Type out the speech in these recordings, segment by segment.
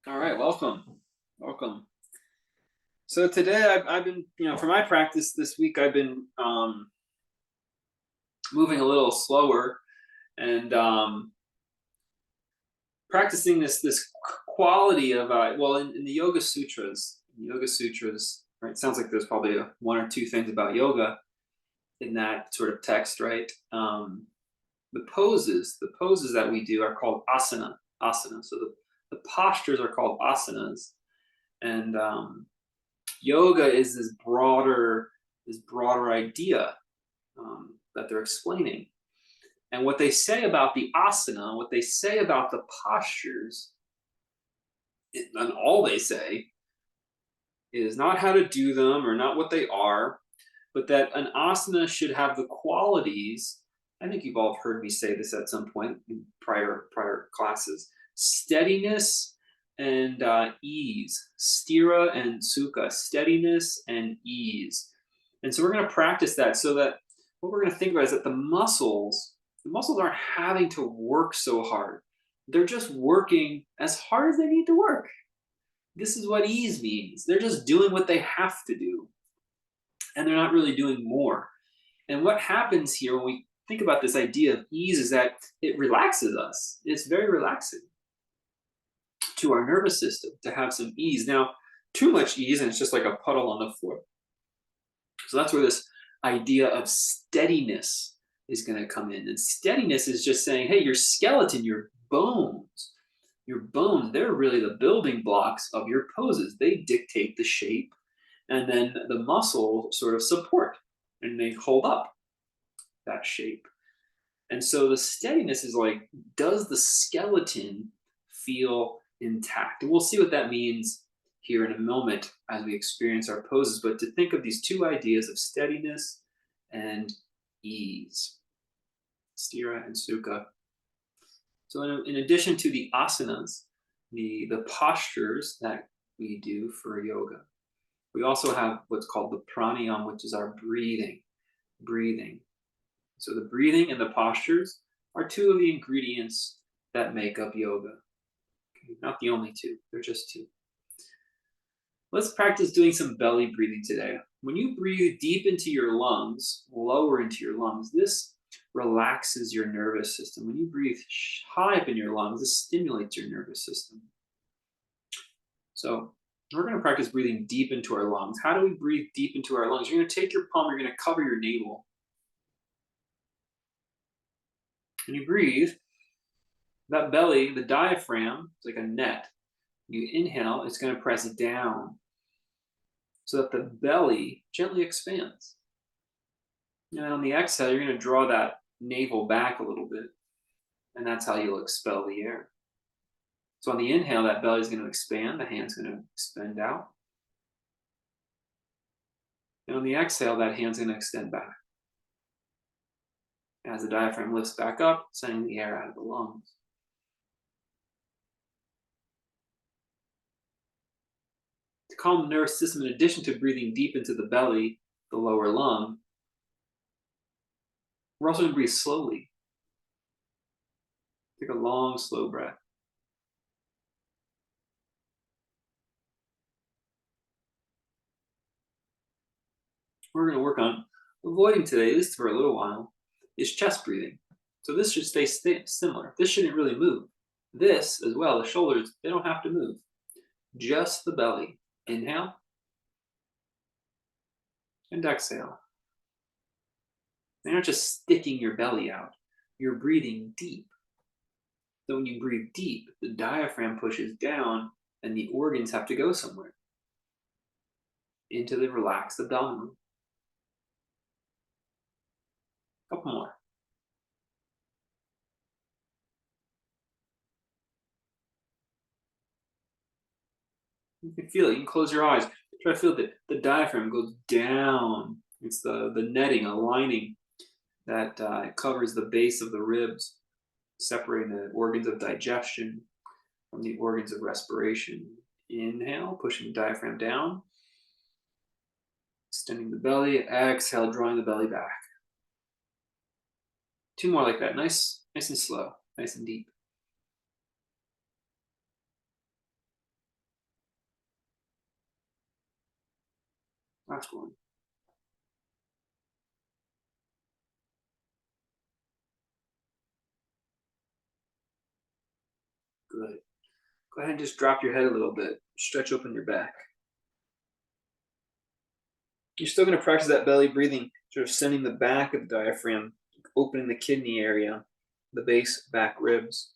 All right, welcome. So today I've been, for my practice this week, I've been moving a little slower and practicing this quality of well, in the Yoga Sutras, right? It sounds like there's probably one or two things about yoga in that sort of text, right? The poses that we do are called asana. So the postures are called asanas, and yoga is this broader idea that they're explaining. And what they say about the asana, what they say about the postures, and all they say is not how to do them or not what they are, but that an asana should have the qualities. I think you've all heard me say this at some point in prior classes: steadiness and ease, stira and sukha, steadiness and ease. And so we're going to practice that, so that what we're going to think about is that the muscles aren't having to work so hard. They're just working as hard as they need to work. This is what ease means. They're just doing what they have to do, and they're not really doing more. And what happens here when we think about this idea of ease is that it relaxes us. It's very relaxing to our nervous system to have some ease. Now, too much ease, and it's just like a puddle on the floor. So that's where this idea of steadiness is going to come in. And steadiness is just saying, hey, your skeleton, your bones, they're really the building blocks of your poses. They dictate the shape, and then the muscles sort of support and they hold up that shape. And so the steadiness is like, does the skeleton feel intact? And we'll see what that means here in a moment as we experience our poses. But to think of these two ideas of steadiness and ease, stira and sukha. So in addition to the asanas, the postures that we do for yoga, we also have what's called the pranayama, which is our breathing. So the breathing and the postures are two of the ingredients that make up yoga. Okay, not the only two, they're just two. Let's practice doing some belly breathing today. When you breathe deep into your lungs, lower into your lungs, this relaxes your nervous system. When you breathe high up in your lungs, this stimulates your nervous system. So we're going to practice breathing deep into our lungs. How do we breathe deep into our lungs? You're going to take your palm, you're going to cover your navel. And you breathe. That belly, the diaphragm, is like a net. You inhale, it's going to press down so that the belly gently expands. And on the exhale, you're going to draw that navel back a little bit, and that's how you'll expel the air. So on the inhale, that belly is going to expand, the hand's going to extend out. And on the exhale, that hand's going to extend back. As the diaphragm lifts back up, sending the air out of the lungs. To calm the nervous system, in addition to breathing deep into the belly, the lower lung, we're also going to breathe slowly. Take a long, slow breath. We're going to work on avoiding today, at least for a little while, is chest breathing. So this should stay similar. This shouldn't really move. This as well, the shoulders, they don't have to move. Just the belly. Inhale and exhale. You're not just sticking your belly out. You're breathing deep. So when you breathe deep, the diaphragm pushes down and the organs have to go somewhere. Into the relaxed abdomen. A couple more. You can feel it. You can close your eyes. Try to feel that the diaphragm goes down. It's the netting, a lining that covers the base of the ribs, separating the organs of digestion from the organs of respiration. Inhale, pushing the diaphragm down. Extending the belly. Exhale, drawing the belly back. Two more like that. Nice and slow. Nice and deep. Last one. Good. Go ahead and just drop your head a little bit. Stretch open your back. You're still going to practice that belly breathing, sort of sending the back of the diaphragm, opening the kidney area, the base back ribs.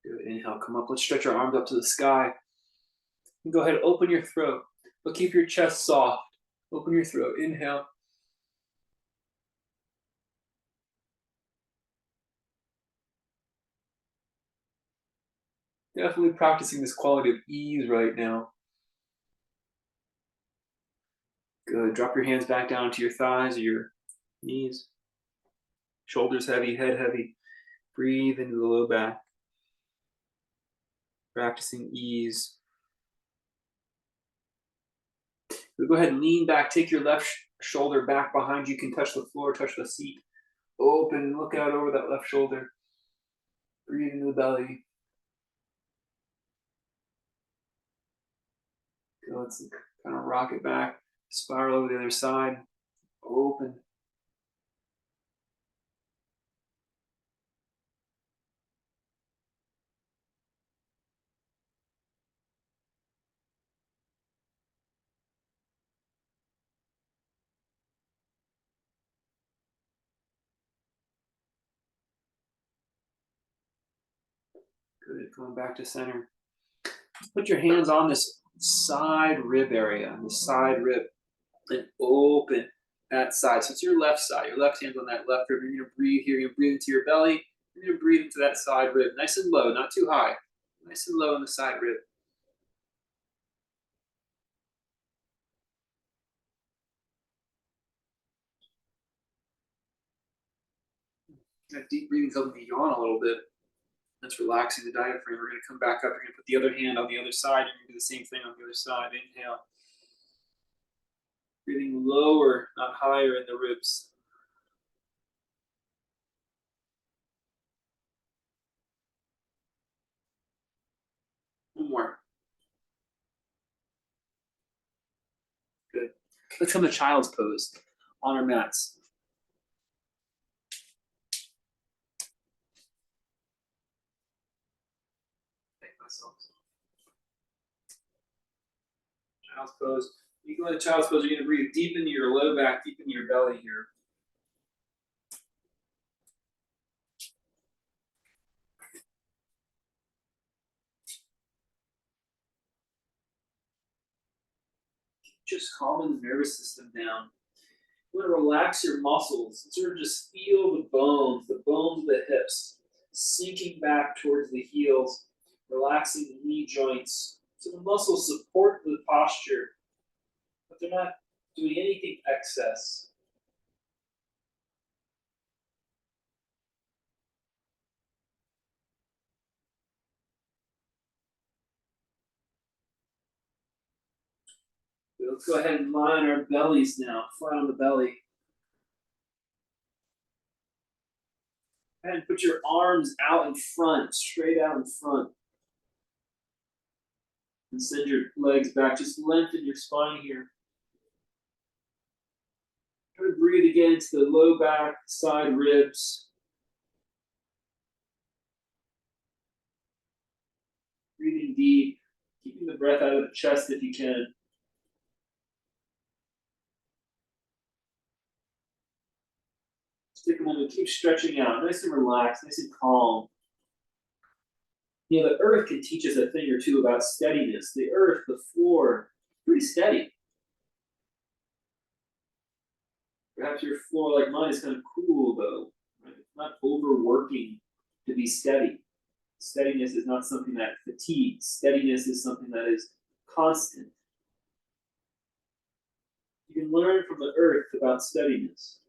Good. Inhale, come up. Let's stretch our arms up to the sky. And go ahead and open your throat, but keep your chest soft. Open your throat. Inhale. Definitely practicing this quality of ease right now. Good. Drop your hands back down to your thighs or your knees. Shoulders heavy, head heavy. Breathe into the low back. Practicing ease. Go ahead and lean back. Take your left shoulder back behind you. You can touch the floor, touch the seat. Open, look out over that left shoulder. Breathe into the belly. Good. Let's kind of rock it back. Spiral over the other side. Open. Good. Going back to center. Put your hands on this side rib area, the side rib, and open that side. So it's your left side. Your left hand's on that left rib. You're going to breathe here. You're going to breathe into your belly. You're going to breathe into that side rib. Nice and low, not too high. Nice and low on the side rib. That deep breathing helping me yawn a little bit. That's relaxing the diaphragm. We're going to come back up. You're going to put the other hand on the other side. You're going to do the same thing on the other side. Inhale. Breathing lower, not higher in the ribs. One more. Good. Let's come to child's pose on our mats. Child's pose. You go into child's pose, you're going to breathe deep into your low back, deep into your belly here. Just calming the nervous system down. You want to relax your muscles. Sort of just feel the bones of the hips, sinking back towards the heels, relaxing the knee joints. So the muscles support the posture, but they're not doing anything excess. Let's go ahead and line our bellies now, flat on the belly. And put your arms out in front, straight out in front. And send your legs back. Just lengthen your spine here. Try to breathe again into the low back, side ribs. Breathing deep, keeping the breath out of the chest if you can. Take a moment, keep stretching out, nice and relaxed, nice and calm. You know, the earth can teach us a thing or two about steadiness. The earth, the floor, pretty steady. Perhaps your floor, like mine, is kind of cool, though. Right? It's not overworking to be steady. Steadiness is not something that fatigues. Steadiness is something that is constant. You can learn from the earth about steadiness.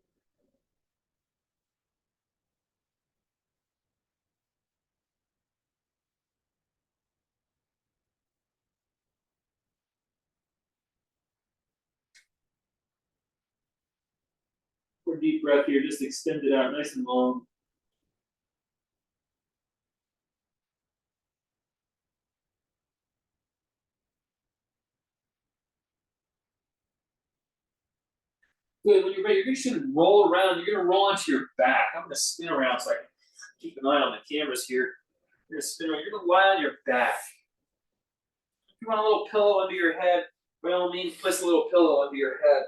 For a deep breath here, just extend it out nice and long. Good. When you're ready, you're just gonna roll around. You're gonna roll onto your back. I'm gonna spin around so I can keep an eye on the cameras here. You're gonna spin around. You're gonna lie on your back. If you want a little pillow under your head, by all means, place a little pillow under your head.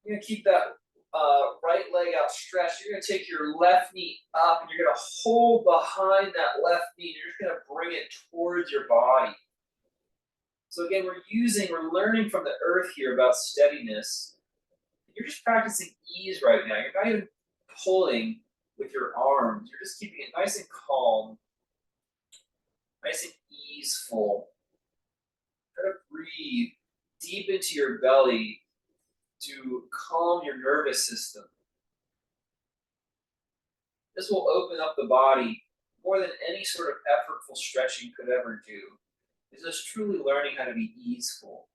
You're gonna keep that right leg out stretched. You're gonna take your left knee up and you're gonna hold behind that left knee. You're just gonna bring it towards your body. So again, we're learning from the earth here about steadiness. You're just practicing ease right now. You're not even pulling with your arms. You're just keeping it nice and calm, nice and easeful. Try to breathe deep into your belly to calm your nervous system. This will open up the body more than any sort of effortful stretching could ever do. It's just truly learning how to be easeful.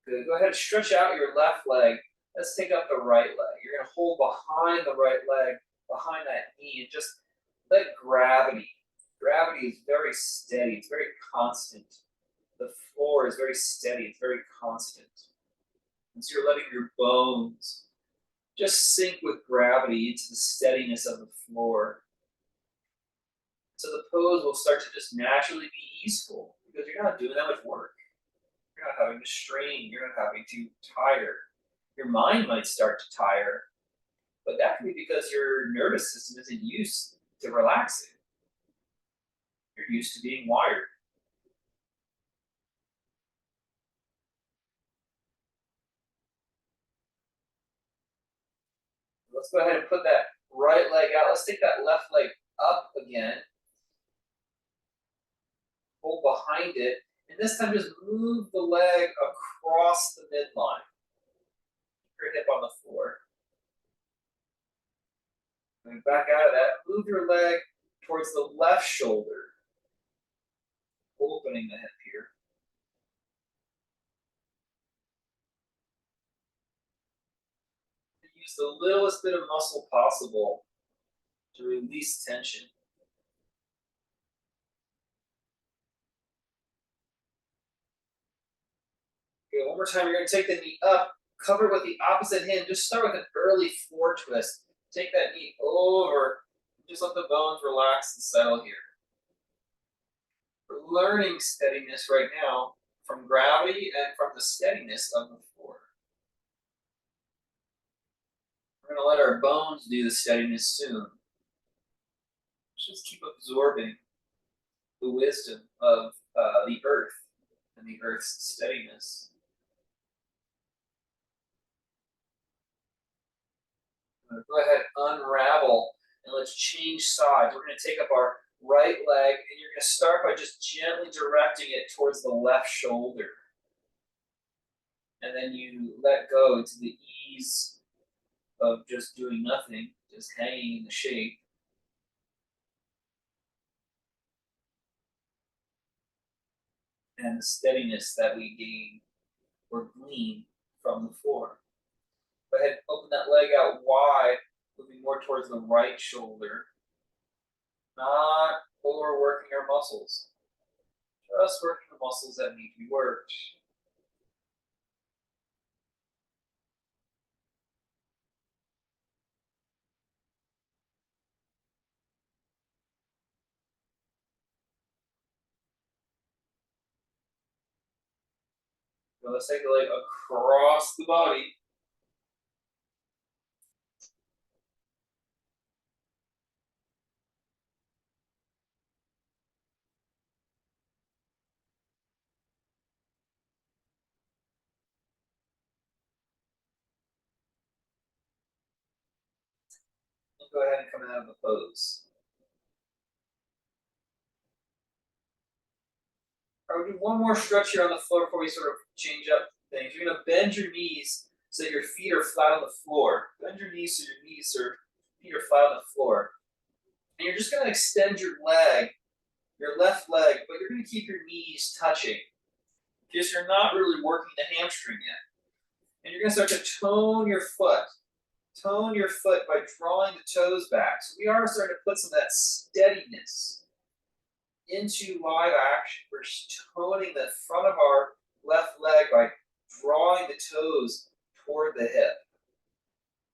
Good. Go ahead and stretch out your left leg. Let's take up the right leg. You're going to hold behind the right leg, behind that knee, and just let gravity. Gravity is very steady. It's very constant. The floor is very steady. It's very constant. And so you're letting your bones just sink with gravity into the steadiness of the floor. So the pose will start to just naturally be easeful because you're not doing that much work. You're not having to strain. You're not having to tire. Your mind might start to tire, but that could be because your nervous system isn't used to relaxing. You're used to being wired. Let's go ahead and put that right leg out. Let's take that left leg up again. Hold behind it. And this time just move the leg across the midline. Keep your hip on the floor. And back out of that, move your leg towards the left shoulder. Opening the hip here. Use the littlest bit of muscle possible to release tension. Okay, one more time, you're going to take the knee up, cover it with the opposite hand. Just start with an early floor twist. Take that knee over, just let the bones relax and settle here. We're learning steadiness right now from gravity and from the steadiness of the floor. We're going to let our bones do the steadiness soon. Just keep absorbing the wisdom of the earth and the earth's steadiness. Go ahead, unravel, and let's change sides. We're going to take up our right leg, and you're going to start by just gently directing it towards the left shoulder. And then you let go to the ease of just doing nothing, just hanging in the shape. And the steadiness that we gain or glean from the floor. Go ahead, open that leg out wide, moving more towards the right shoulder. Not overworking our muscles. Just working the muscles that need to be worked. So let's take the leg across the body. And go ahead and come out of the pose. All right, we'll do one more stretch here on the floor before we sort of change up things. You're going to bend your knees so your feet are flat on the floor. Bend your knees so your feet are flat on the floor. And you're just going to extend your leg, your left leg, but you're going to keep your knees touching because you're not really working the hamstring yet. And you're going to start to tone your foot. Tone your foot by drawing the toes back. So we are starting to put some of that steadiness into live action. We're toning the front of our left leg by drawing the toes toward the hip.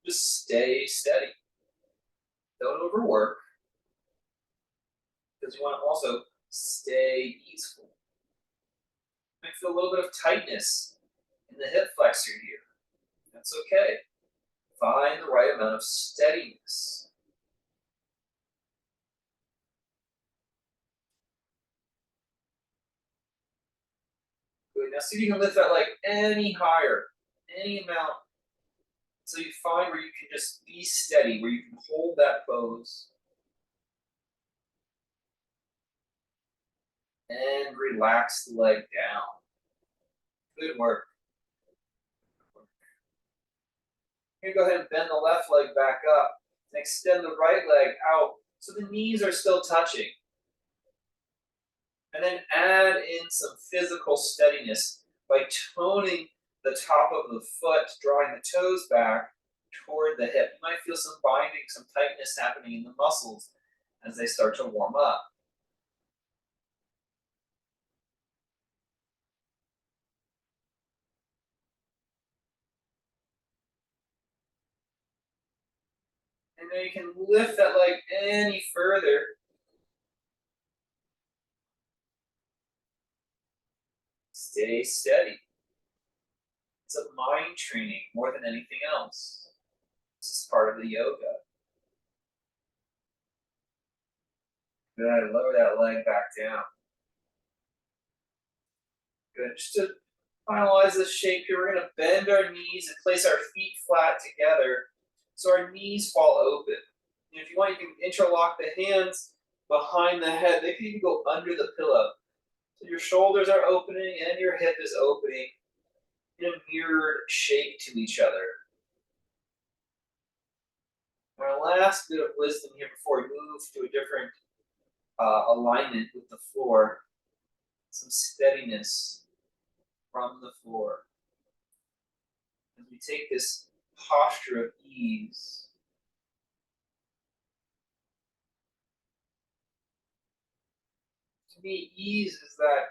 Just stay steady. Don't overwork, because you want to also stay easeful. You might feel a little bit of tightness in the hip flexor here. That's okay. Find the right amount of steadiness. Good. Now see if you can lift that leg any higher, any amount, so you find where you can just be steady, where you can hold that pose. And relax the leg down. Good work. You're gonna go ahead and bend the left leg back up and extend the right leg out so the knees are still touching. And then add in some physical steadiness by toning the top of the foot, drawing the toes back toward the hip. You might feel some binding, some tightness happening in the muscles as they start to warm up. And then you can lift that leg any further. Stay steady. It's a mind training more than anything else. This is part of the yoga. Good. Lower that leg back down. Good. Just to finalize this shape here, we're going to bend our knees and place our feet flat together so our knees fall open. And if you want, you can interlock the hands behind the head. They can even go under the pillow. So your shoulders are opening and your hip is opening in a mirrored shape to each other. Our last bit of wisdom here before we move to a different alignment with the floor, some steadiness from the floor. As we take this posture of ease, to me, ease is that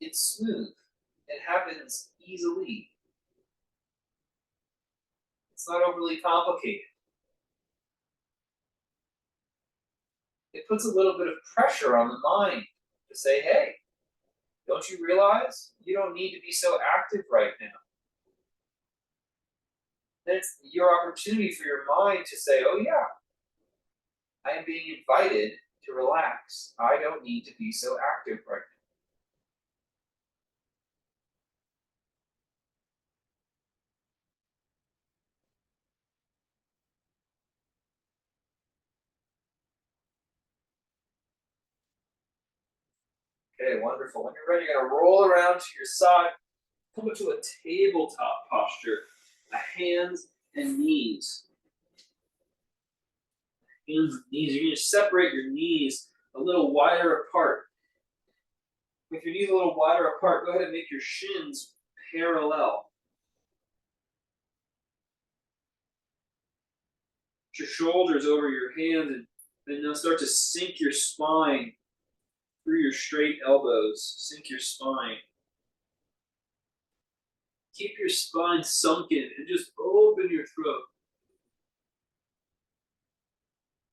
it's smooth. It happens easily. It's not overly complicated. It puts a little bit of pressure on the mind to say, hey, don't you realize you don't need to be so active right now? Then it's your opportunity for your mind to say, oh yeah, I am being invited to relax. I don't need to be so active right now. Okay, wonderful. When you're ready, you're gonna roll around to your side, come into a tabletop posture, hands and knees. Hands and knees. You're gonna separate your knees a little wider apart. With your knees a little wider apart, go ahead and make your shins parallel. Put your shoulders over your hands and then now start to sink your spine through your straight elbows. Sink your spine. Keep your spine sunken and just open your throat.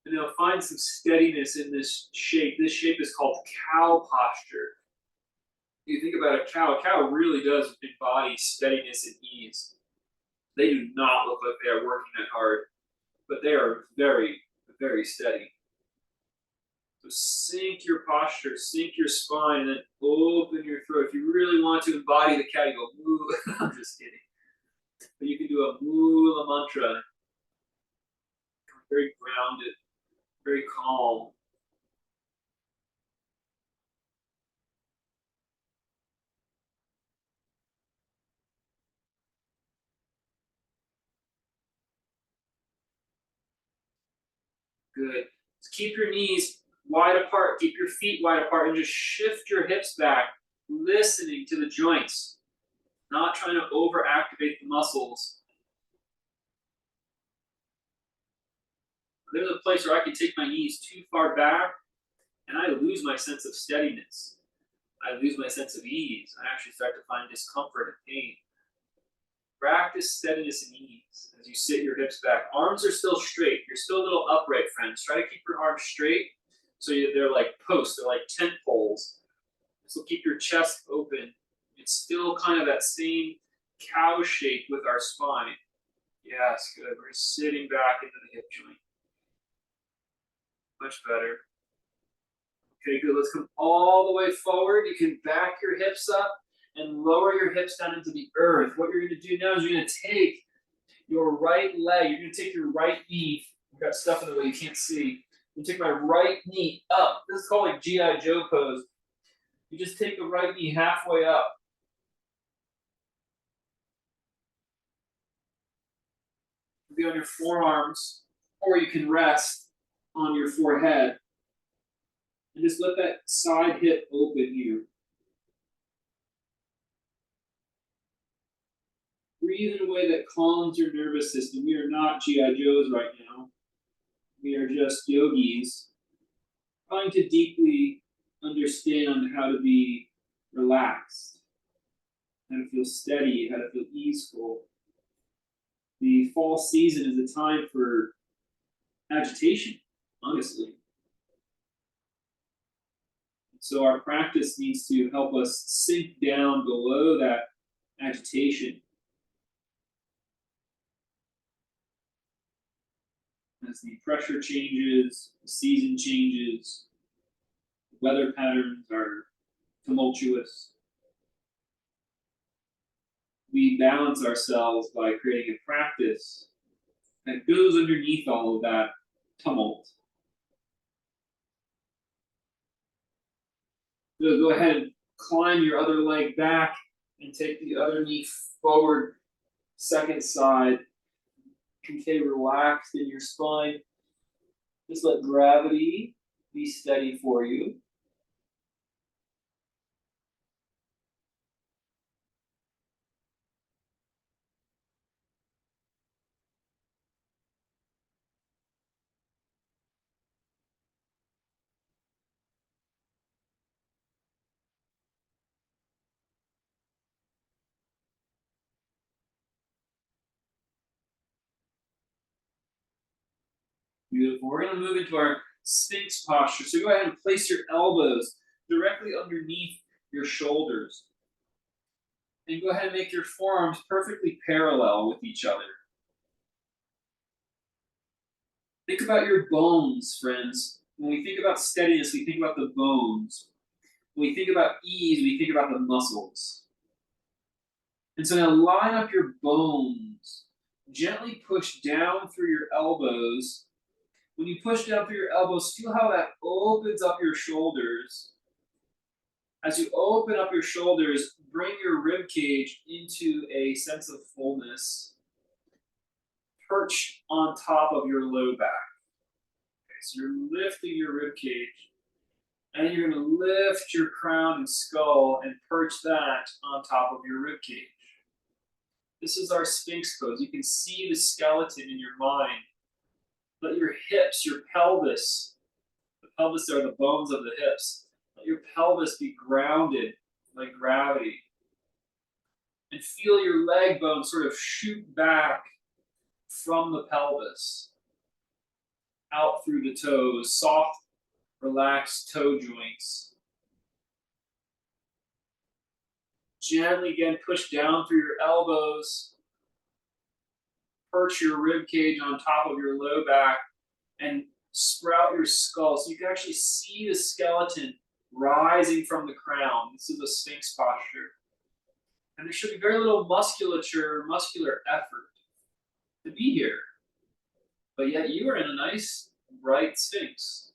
And now find some steadiness in this shape. This shape is called cow posture. If you think about a cow really does embody steadiness and ease. They do not look like they are working that hard, but they are very, very steady. So sink your posture, sink your spine, and then open your throat. If you really want to embody the cow, you go moo. I'm just kidding. But you can do a Mula mantra. Very grounded, very calm. Good. So keep your knees wide apart, keep your feet wide apart, and just shift your hips back, listening to the joints, not trying to overactivate the muscles. There's a place where I can take my knees too far back and I lose my sense of steadiness. I lose my sense of ease. I actually start to find discomfort and pain. Practice steadiness and ease as you sit your hips back. Arms are still straight. You're still a little upright, friends. Try to keep your arms straight so they're like posts, they're like tent poles. This will keep your chest open. It's still kind of that same cow shape with our spine. Yes, good. We're sitting back into the hip joint. Much better. Okay, good. Let's come all the way forward. You can back your hips up and lower your hips down into the earth. What you're going to do now is you're going to take your right leg. You're going to take your right knee. I've got stuff in the way you can't see. You take my right knee up. This is called like G.I. Joe pose. You just take the right knee halfway up. Be on your forearms, or you can rest on your forehead. And just let that side hip open here. Breathe in a way that calms your nervous system. We are not G.I. Joes right now. We are just yogis trying to deeply understand how to be relaxed, how to feel steady, how to feel easeful. The fall season is a time for agitation, honestly. So our practice needs to help us sink down below that agitation. As the pressure changes, the season changes, the weather patterns are tumultuous. We balance ourselves by creating a practice that goes underneath all of that tumult. So go ahead and climb your other leg back and take the other knee forward, second side. Okay, relaxed in your spine. Just let gravity be steady for you. Beautiful. We're going to move into our Sphinx posture. So go ahead and place your elbows directly underneath your shoulders. And go ahead and make your forearms perfectly parallel with each other. Think about your bones, friends. When we think about steadiness, we think about the bones. When we think about ease, we think about the muscles. And so now line up your bones. Gently push down through your elbows. When you push down through your elbows, feel how that opens up your shoulders. As you open up your shoulders, bring your rib cage into a sense of fullness. Perch on top of your low back. Okay, so you're lifting your rib cage. And then you're going to lift your crown and skull and perch that on top of your rib cage. This is our Sphinx pose. You can see the skeleton in your mind. Let your hips, your pelvis, the pelvis are the bones of the hips. Let your pelvis be grounded like gravity. And feel your leg bones sort of shoot back from the pelvis, out through the toes, soft, relaxed toe joints. Gently again push down through your elbows. Perch your rib cage on top of your low back and sprout your skull so you can actually see the skeleton rising from the crown. This is a Sphinx posture. And there should be very little muscular effort to be here. But yet you are in a nice, bright Sphinx.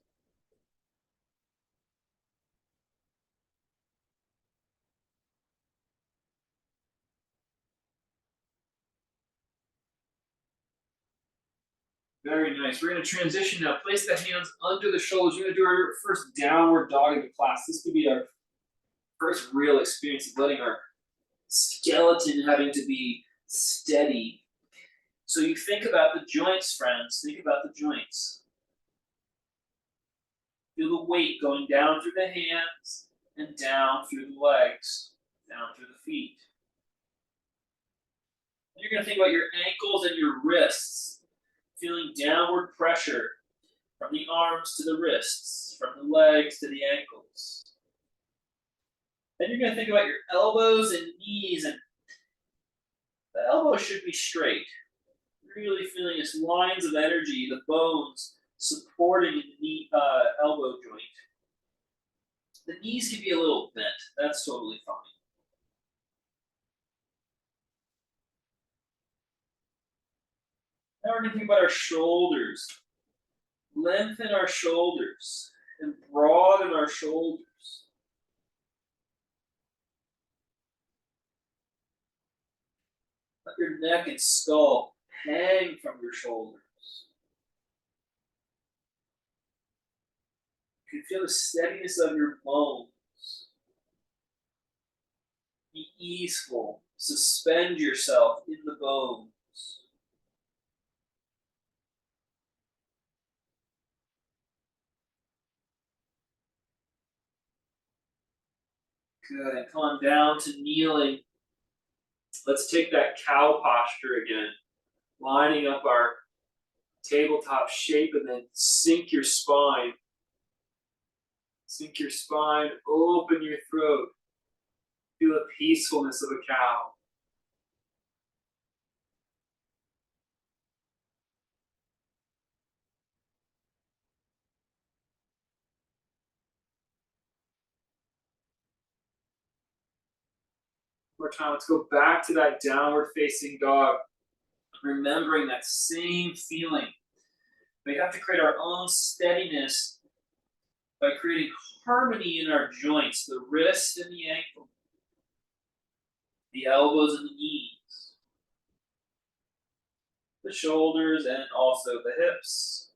Very nice. We're going to transition now. Place the hands under the shoulders. We're going to do our first downward dog of the class. This could be our first real experience of letting our skeleton having to be steady. So you think about the joints, friends. Think about the joints. Feel the weight going down through the hands and down through the legs, down through the feet. And you're going to think about your ankles and your wrists, feeling downward pressure from the arms to the wrists, from the legs to the ankles. Then you're going to think about your elbows and knees, and the elbow should be straight. Really feeling its lines of energy, the bones supporting the knee, elbow joint. The knees can be a little bent. That's totally fine. Now we're going to think about our shoulders. Lengthen our shoulders and broaden our shoulders. Let your neck and skull hang from your shoulders. You can feel the steadiness of your bones. Be easeful. Suspend yourself in the bones. Good. And come on down to kneeling. Let's take that cow posture again. Lining up our tabletop shape, and then sink your spine. Sink your spine, open your throat. Feel the peacefulness of a cow. One more time, let's go back to that downward facing dog. Remembering that same feeling. We have to create our own steadiness by creating harmony in our joints, the wrist and the ankle, the elbows and the knees, the shoulders, and also the hips.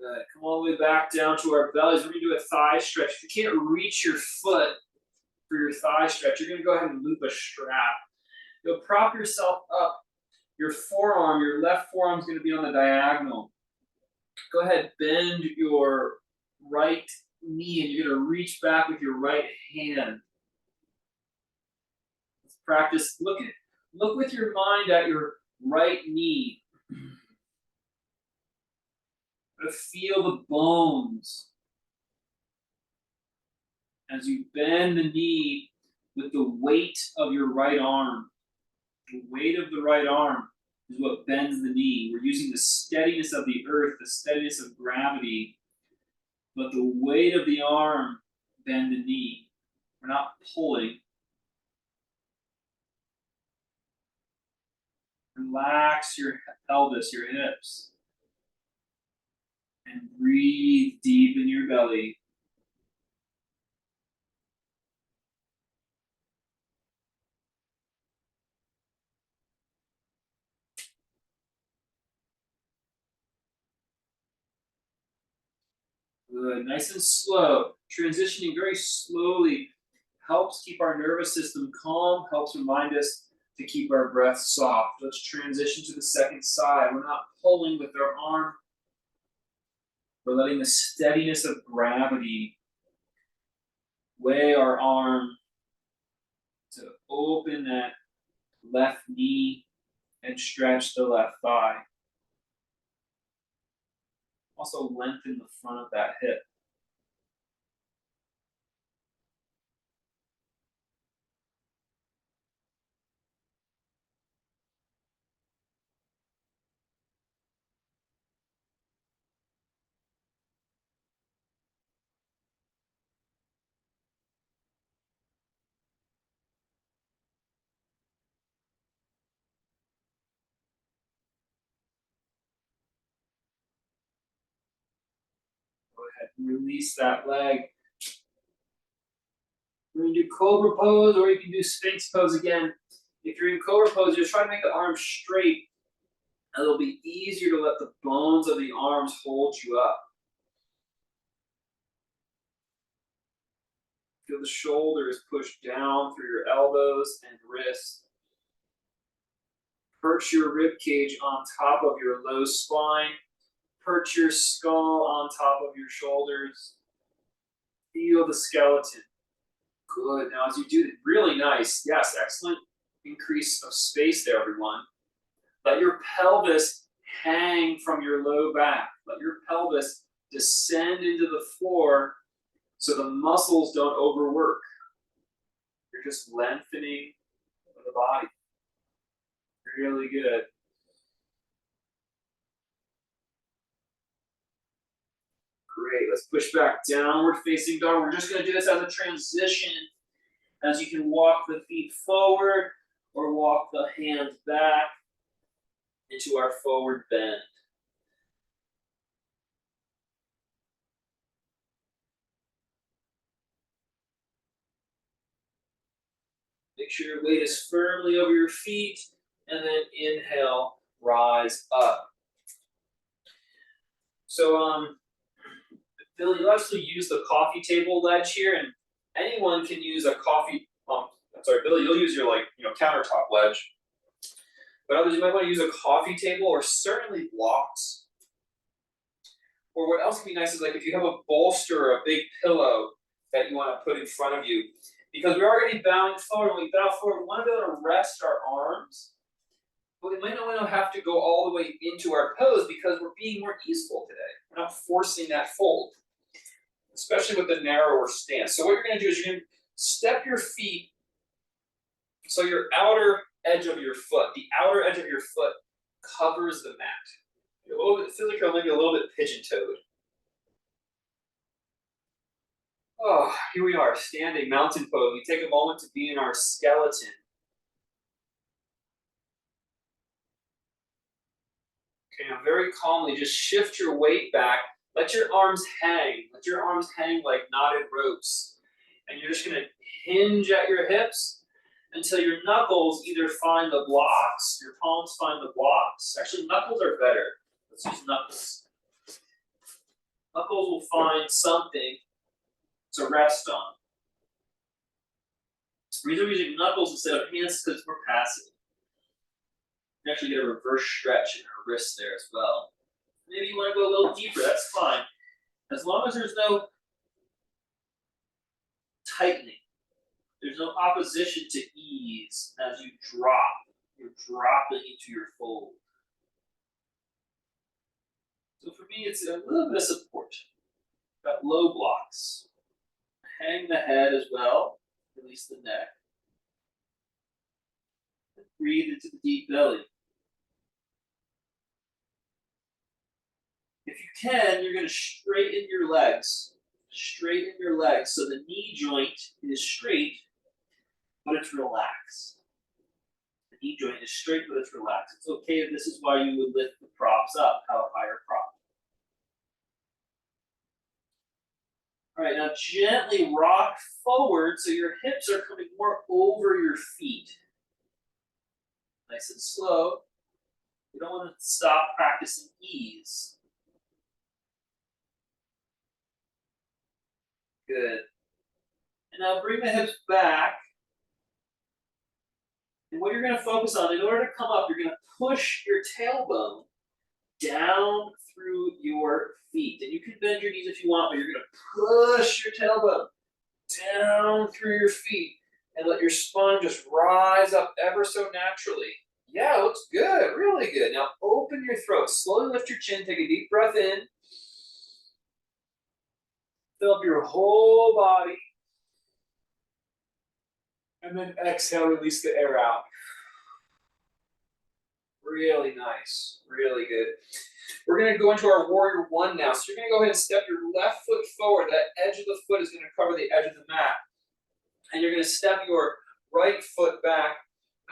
Good. Come all the way back down to our bellies. We're going to do a thigh stretch. If you can't reach your foot for your thigh stretch, you're going to go ahead and loop a strap. You'll prop yourself up. Your forearm, your left forearm is going to be on the diagonal. Go ahead, bend your right knee, and you're going to reach back with your right hand. Let's practice. Look with your mind at your right knee. Feel the bones as you bend the knee with the weight of your right arm. The weight of the right arm is what bends the knee. We're using the steadiness of the earth, the steadiness of gravity, but the weight of the arm bend the knee. We're not pulling. Relax your pelvis, your hips. And breathe deep in your belly. Good, nice and slow. Transitioning very slowly helps keep our nervous system calm, helps remind us to keep our breath soft. Let's transition to the second side. We're not pulling with our arm. We're letting the steadiness of gravity weigh our arm to open that left knee and stretch the left thigh. Also lengthen the front of that hip. Go ahead and release that leg. We're going to do Cobra pose, or you can do Sphinx pose again. If you're in Cobra pose, just try to make the arms straight. And it'll be easier to let the bones of the arms hold you up. Feel the shoulders push down through your elbows and wrists. Perch your rib cage on top of your low spine. Perch your skull on top of your shoulders. Feel the skeleton. Good. Now, as you do it, really nice. Yes, excellent increase of space there, everyone. Let your pelvis hang from your low back. Let your pelvis descend into the floor so the muscles don't overwork. You're just lengthening the body. Really good. Great. Let's push back, downward facing dog. We're just going to do this as a transition, as you can walk the feet forward or walk the hands back into our forward bend. Make sure your weight is firmly over your feet, and then inhale, rise up. So, Bill, you actually use the coffee table ledge here, and anyone can use a coffee. Billy, you'll use your countertop ledge. But others, you might want to use a coffee table or certainly blocks. Or what else can be nice is like if you have a bolster or a big pillow that you want to put in front of you. Because we're already bowing forward. When we bow forward, we want to be able to rest our arms. But we might not want to have to go all the way into our pose because we're being more easeful today. We're not forcing that fold, especially with the narrower stance. So what you're going to do is you're going to step your feet so your outer edge of your foot, the outer edge of your foot covers the mat. You're a little bit, it feels like you're maybe a little bit pigeon-toed. Oh, here we are, standing mountain pose. We take a moment to be in our skeleton. Okay, now very calmly, just shift your weight back. Let your arms hang. Let your arms hang like knotted ropes. And you're just going to hinge at your hips until your knuckles either find the blocks, your palms find the blocks. Actually, knuckles are better. Let's use knuckles. Knuckles will find something to rest on. The reason we're using knuckles instead of hands is because it's more passive. You actually get a reverse stretch in our wrists there as well. Maybe you want to go a little deeper, that's fine. As long as there's no tightening, there's no opposition to ease as you drop. You're dropping into your fold. So for me, it's a little bit of support. Got low blocks. Hang the head as well, release the neck. And breathe into the deep belly. If you can, you're going to straighten your legs. Straighten your legs so the knee joint is straight, but it's relaxed. The knee joint is straight, but it's relaxed. It's okay if this is why you would lift the props up, have a higher prop. All right, now gently rock forward so your hips are coming more over your feet. Nice and slow. You don't want to stop practicing ease. Good. And now bring the hips back. And what you're going to focus on, in order to come up, you're going to push your tailbone down through your feet. And you can bend your knees if you want, but you're going to push your tailbone down through your feet and let your spine just rise up ever so naturally. Yeah, looks good, really good. Now open your throat, slowly lift your chin, take a deep breath in. Fill up your whole body. And then exhale, release the air out. Really nice, really good. We're going to go into our warrior one now. So you're going to go ahead and step your left foot forward. That edge of the foot is going to cover the edge of the mat. And you're going to step your right foot back.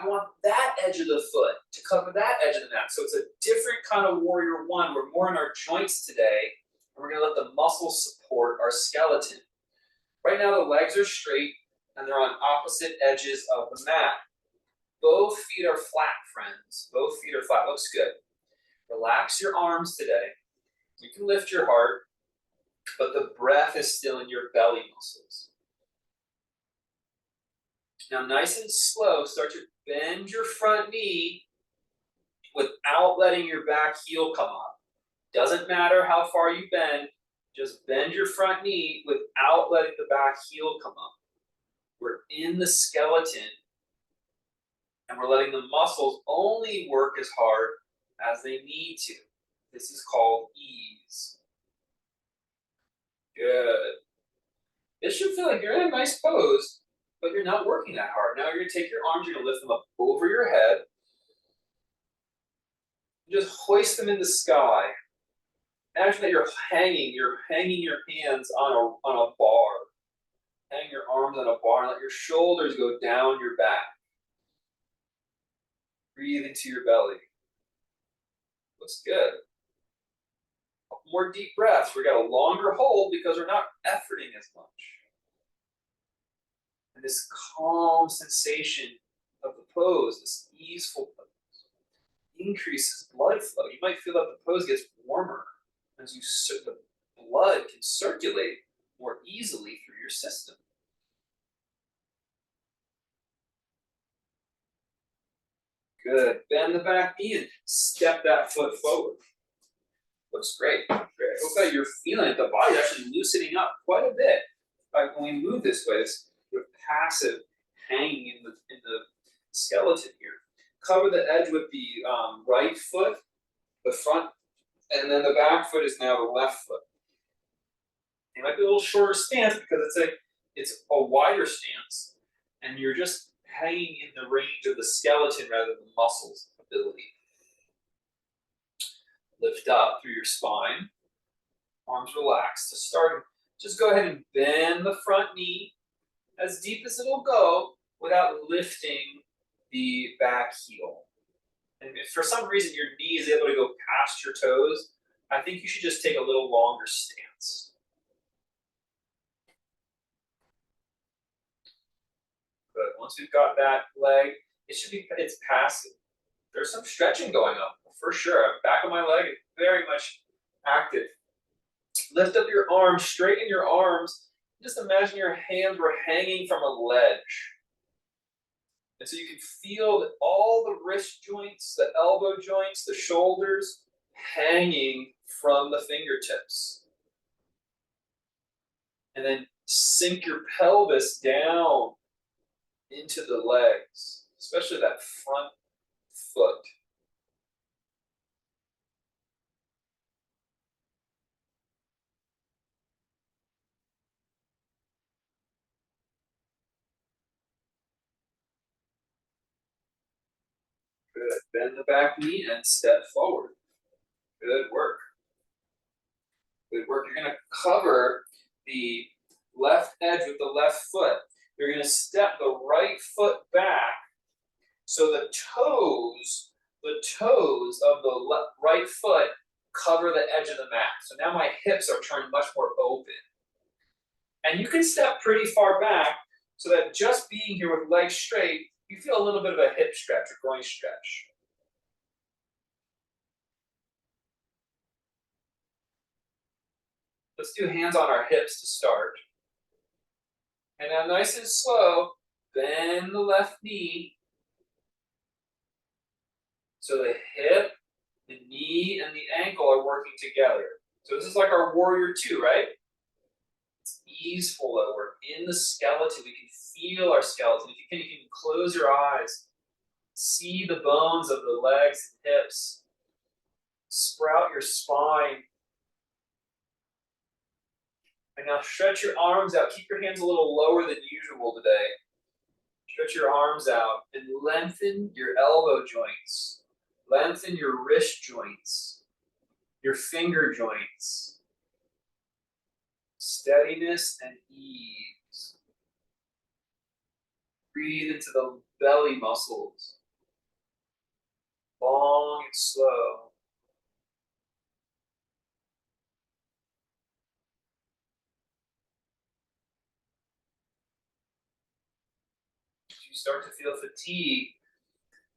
I want that edge of the foot to cover that edge of the mat. So it's a different kind of warrior one. We're more in our joints today. And we're going to let the muscles support our skeleton. Right now the legs are straight and they're on opposite edges of the mat. Both feet are flat, friends. Both feet are flat. Looks good. Relax your arms today. You can lift your heart, but the breath is still in your belly muscles. Now, nice and slow, start to bend your front knee without letting your back heel come up. Doesn't matter how far you bend, just bend your front knee without letting the back heel come up. We're in the skeleton, and we're letting the muscles only work as hard as they need to. This is called ease. Good. This should feel like you're in a nice pose, but you're not working that hard. Now you're gonna take your arms, you're gonna lift them up over your head. Just hoist them in the sky. Imagine that you're hanging your hands on a bar. Hang your arms on a bar and let your shoulders go down your back. Breathe into your belly. Looks good. More deep breaths. We got a longer hold because we're not efforting as much. And this calm sensation of the pose, this easeful pose, increases blood flow. You might feel that the pose gets warmer as the blood can circulate more easily through your system. Good. Bend the back knee and step that foot forward. Looks great. Great. I hope that you're feeling it. The body's actually loosening up quite a bit. When we move this way, this passive hanging in the skeleton here. Cover the edge with the right foot, the front, and then the back foot is now the left foot. It might be a little shorter stance because it's a wider stance, and you're just hanging in the range of the skeleton rather than the muscles ability. Lift up through your spine, arms relaxed. To start, just go ahead and bend the front knee as deep as it'll go without lifting the back heel. And if for some reason your knee is able to go past your toes, I think you should just take a little longer stance. Good. Once we've got that leg, it's passive. There's some stretching going on, for sure. Back of my leg is very much active. Lift up your arms, straighten your arms. Just imagine your hands were hanging from a ledge. And so you can feel that all the wrist joints, the elbow joints, the shoulders hanging from the fingertips. And then sink your pelvis down into the legs, especially that front foot. Good. Bend the back knee and step forward. Good work. Good work. You're going to cover the left edge with the left foot. You're going to step the right foot back so the toes of the right foot cover the edge of the mat. So now my hips are turned much more open. And you can step pretty far back so that just being here with legs straight, you feel a little bit of a hip stretch or groin stretch. Let's do hands on our hips to start. And now nice and slow, bend the left knee. So the hip, the knee, and the ankle are working together. So this is like our warrior two, right? It's easeful though. We're in the skeleton. We can feel our skeleton. If you can close your eyes. See the bones of the legs and hips. Sprout your spine. And now stretch your arms out. Keep your hands a little lower than usual today. Stretch your arms out and lengthen your elbow joints. Lengthen your wrist joints, your finger joints. Steadiness and ease. Breathe into the belly muscles. Long and slow. As you start to feel fatigue,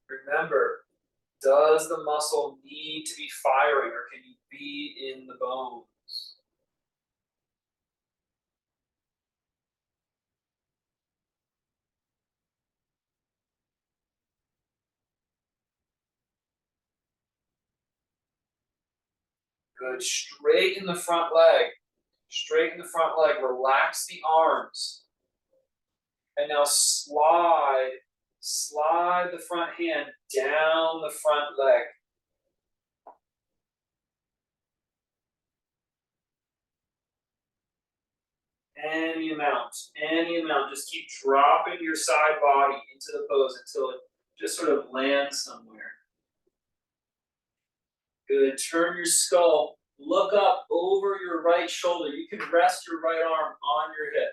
remember, does the muscle need to be firing or can you be in the bones? Good. Straighten the front leg. Straighten the front leg. Relax the arms. And now slide the front hand down the front leg. Any amount, just keep dropping your side body into the pose until it just sort of lands somewhere. Good, turn your skull, look up over your right shoulder. You can rest your right arm on your hip.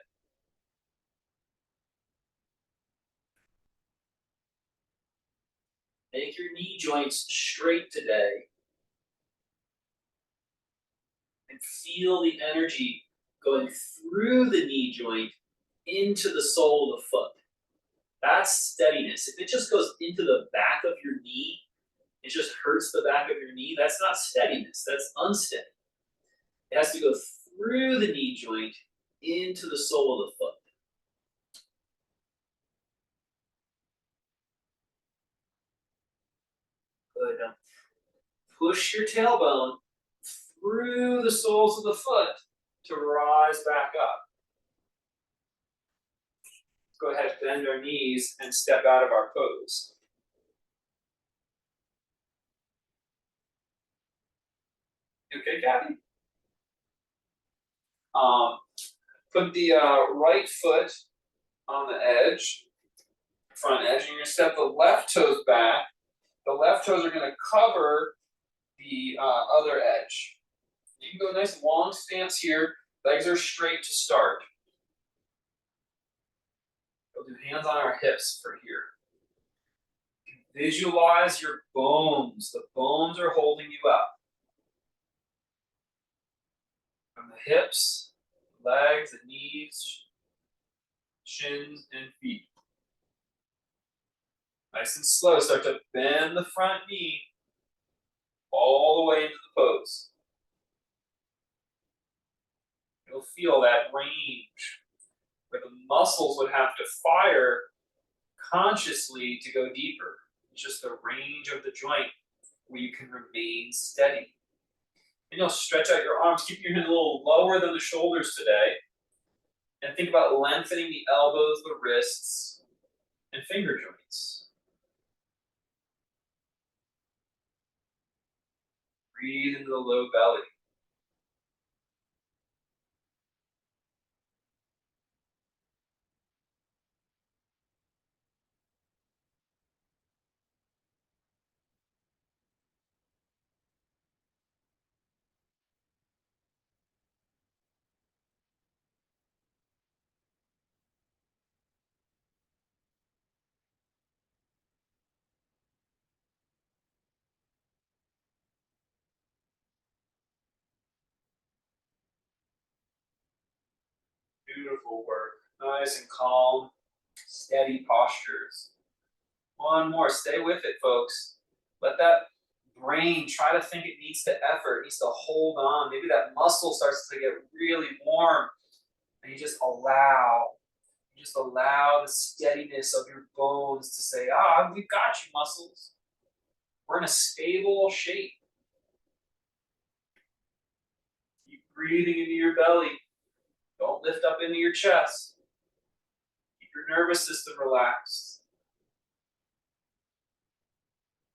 Make your knee joints straight today. And feel the energy going through the knee joint into the sole of the foot. That's steadiness. If it just goes into the back of your knee, it just hurts the back of your knee, that's not steadiness, that's unsteady. It has to go through the knee joint into the sole of the foot. Good. Now push your tailbone through the soles of the foot to rise back up. Let's go ahead, bend our knees and step out of our pose. Okay, Kathy? Put the right foot on the edge, front edge, and you're going to step the left toes back. The left toes are going to cover the other edge. You can go nice long stance here. Legs are straight to start. We'll do hands on our hips for here. Visualize your bones. The bones are holding you up. From the hips, legs, the knees, shins, and feet. Nice and slow. Start to bend the front knee all the way into the pose. You'll feel that range where the muscles would have to fire consciously to go deeper. It's just the range of the joint where you can remain steady. And you'll stretch out your arms, keep your hands a little lower than the shoulders today. And think about lengthening the elbows, the wrists, and finger joints. Breathe into the low belly. Beautiful work. Nice and calm, steady postures. One more. Stay with it, folks. Let that brain try to think it needs to effort, it needs to hold on. Maybe that muscle starts to get really warm. And you just allow the steadiness of your bones to say, we've got you, muscles. We're in a stable shape. Keep breathing into your belly. Don't lift up into your chest. Keep your nervous system relaxed.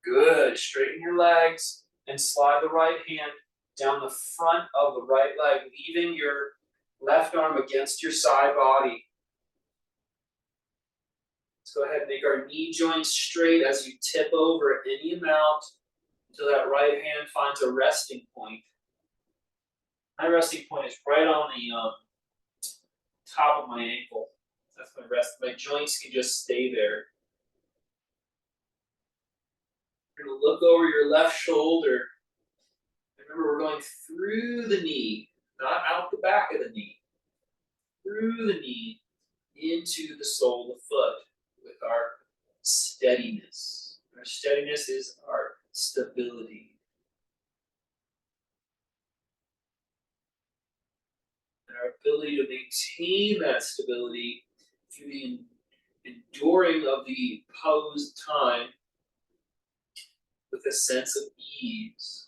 Good. Straighten your legs and slide the right hand down the front of the right leg, leaving your left arm against your side body. Let's go ahead and make our knee joints straight as you tip over any amount until that right hand finds a resting point. My resting point is right on the top of my ankle. That's my rest. My joints can just stay there. You're going to look over your left shoulder. Remember, we're going through the knee, not out the back of the knee. Through the knee into the sole of the foot with our steadiness. Our steadiness is our stability. And our ability to maintain that stability through the enduring of the pose time with a sense of ease.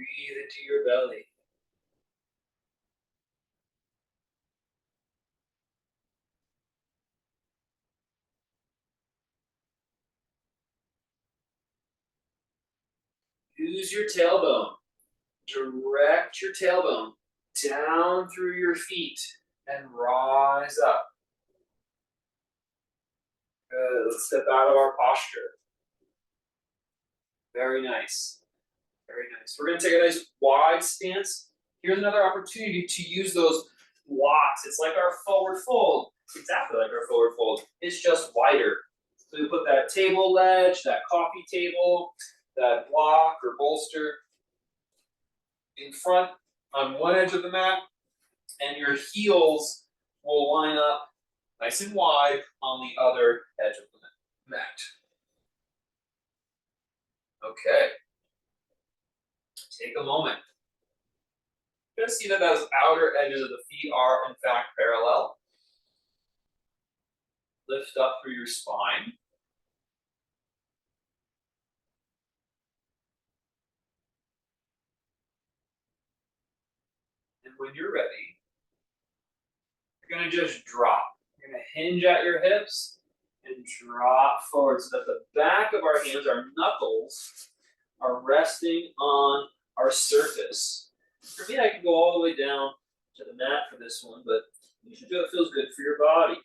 Breathe into your belly. Use your tailbone. Direct your tailbone down through your feet and rise up. Good. Let's step out of our posture. Very nice. Very nice. We're going to take a nice wide stance. Here's another opportunity to use those blocks. It's like our forward fold. It's exactly like our forward fold. It's just wider. So we put that table ledge, that coffee table, that block or bolster in front on one edge of the mat, and your heels will line up nice and wide on the other edge of the mat. Okay. Take a moment. You're going to see that those outer edges of the feet are, in fact, parallel. Lift up through your spine. And when you're ready, you're going to just drop. You're going to hinge at your hips and drop forward so that the back of our hands, our knuckles, are resting on our surface. For me, I can go all the way down to the mat for this one, but you should do what feels good for your body.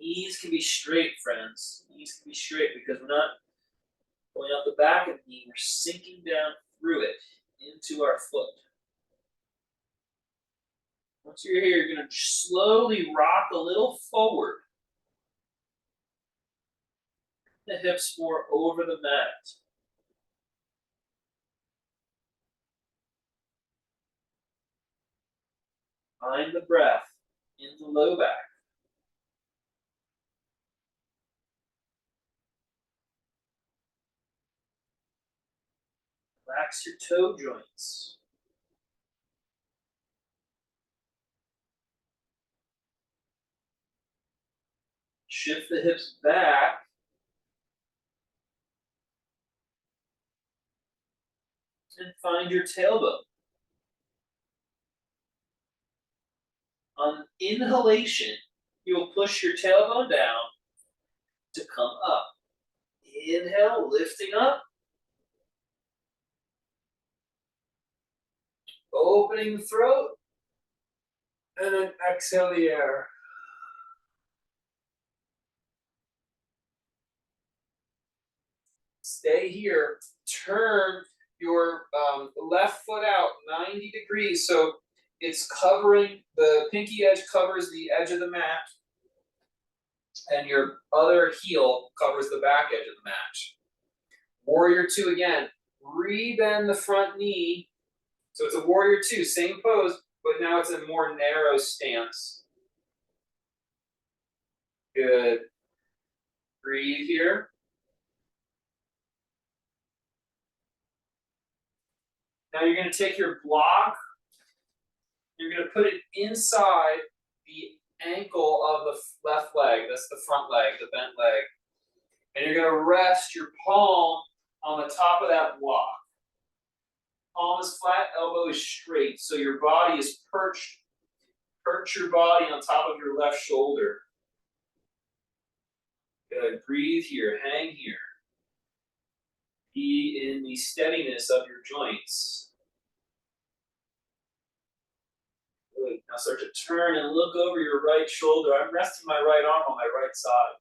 Knees can be straight, friends. Knees can be straight because we're not going out the back of the knee, we're sinking down through it into our foot. Once you're here, you're going to slowly rock a little forward. The hips more over the mat. Find the breath in the low back. Relax your toe joints. Shift the hips back. And find your tailbone. On inhalation, you'll push your tailbone down to come up. Inhale, lifting up. Opening the throat. And then exhale the air. Stay here. Turn your left foot out 90 degrees. So it's covering, the pinky edge covers the edge of the mat. And your other heel covers the back edge of the mat. Warrior two again. Rebend the front knee. So it's a warrior two, same pose, but now it's a more narrow stance. Good. Breathe here. Now you're going to take your block, you're going to put it inside the ankle of the left leg. That's the front leg, the bent leg. And you're going to rest your palm on the top of that block. Palm is flat, elbow is straight. So your body is perched. Perch your body on top of your left shoulder. Good. Breathe here, hang here. Be in the steadiness of your joints. Good. Now start to turn and look over your right shoulder. I'm resting my right arm on my right side.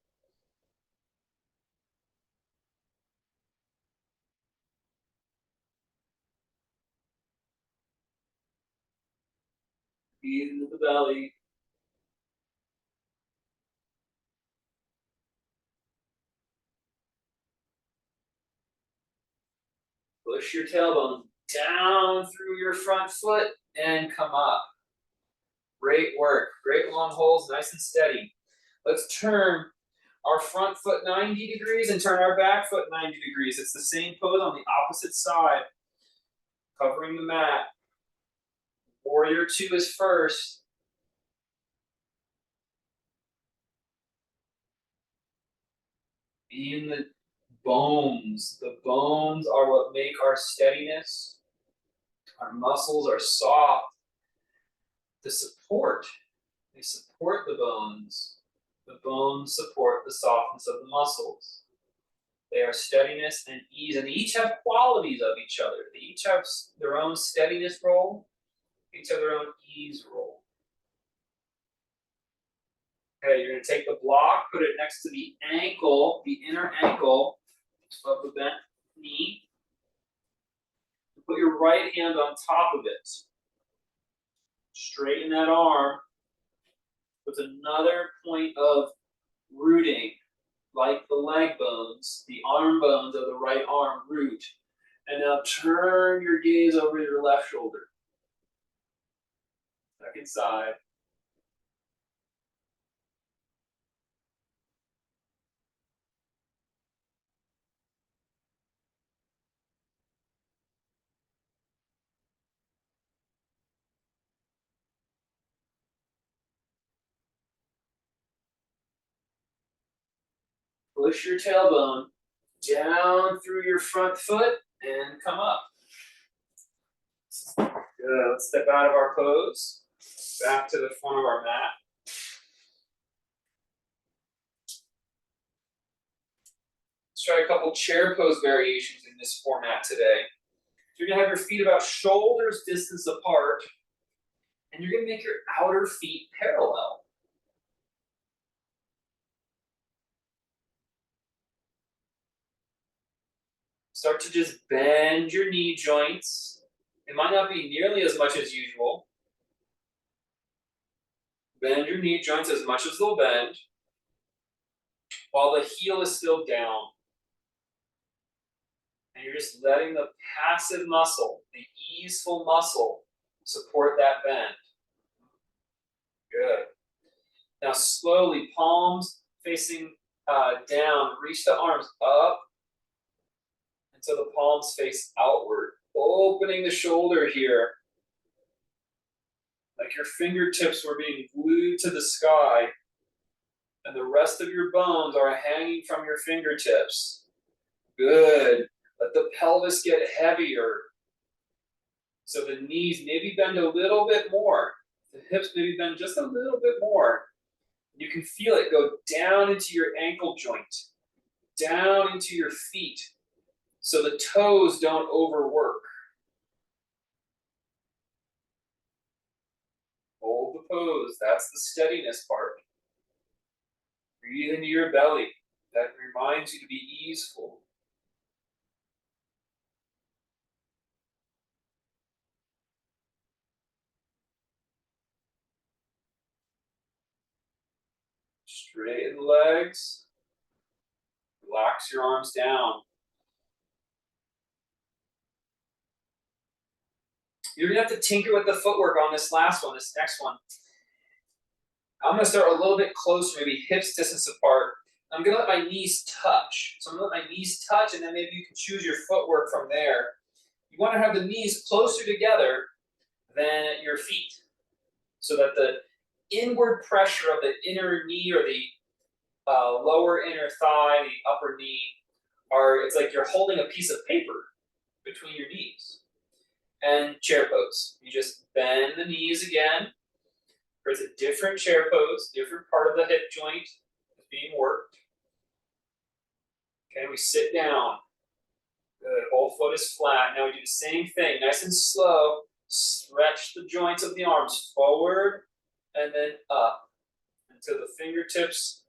Breathe into the belly. Push your tailbone down through your front foot and come up. Great work. Great long holds, nice and steady. Let's turn our front foot 90 degrees and turn our back foot 90 degrees. It's the same pose on the opposite side. Covering the mat. Warrior two is first. in the bones. The bones are what make our steadiness. Our muscles are soft. The support, they support the bones. The bones support the softness of the muscles. They are steadiness and ease, and they each have qualities of each other. They each have their own steadiness role, each have their own ease role. Okay, you're going to take the block, put it next to the ankle, the inner ankle of the bent knee. Put your right hand on top of it. Straighten that arm with another point of rooting, like the leg bones, the arm bones of the right arm root. And now turn your gaze over your left shoulder. Second side. Push your tailbone down through your front foot and come up. Good. Let's step out of our pose. Back to the front of our mat. Let's try a couple chair pose variations in this format today. You're going to have your feet about shoulders distance apart, and you're going to make your outer feet parallel. Start to just bend your knee joints. It might not be nearly as much as usual. Bend your knee joints as much as they'll bend, while the heel is still down. And you're just letting the passive muscle, the easeful muscle, support that bend. Good. Now slowly, palms facing down, reach the arms up until the palms face outward. Opening the shoulder here. Like your fingertips were being glued to the sky. And the rest of your bones are hanging from your fingertips. Good. Let the pelvis get heavier. So the knees maybe bend a little bit more. The hips maybe bend just a little bit more. You can feel it go down into your ankle joint, down into your feet, so the toes don't overwork. Hold the pose. That's the steadiness part. Breathe into your belly. That reminds you to be easeful. Straighten the legs. Relax your arms down. You're going to have to tinker with the footwork on this last one, this next one. I'm going to start a little bit closer, maybe hips distance apart. I'm going to let my knees touch. So I'm going to let my knees touch, and then maybe you can choose your footwork from there. You want to have the knees closer together than your feet, so that the inward pressure of the inner knee or the lower inner thigh, the upper knee, it's like you're holding a piece of paper between your knees. And chair pose. You just bend the knees again. It's a different chair pose, different part of the hip joint is being worked. Okay, we sit down. Good, whole foot is flat. Now we do the same thing, nice and slow. Stretch the joints of the arms forward and then up until the fingertips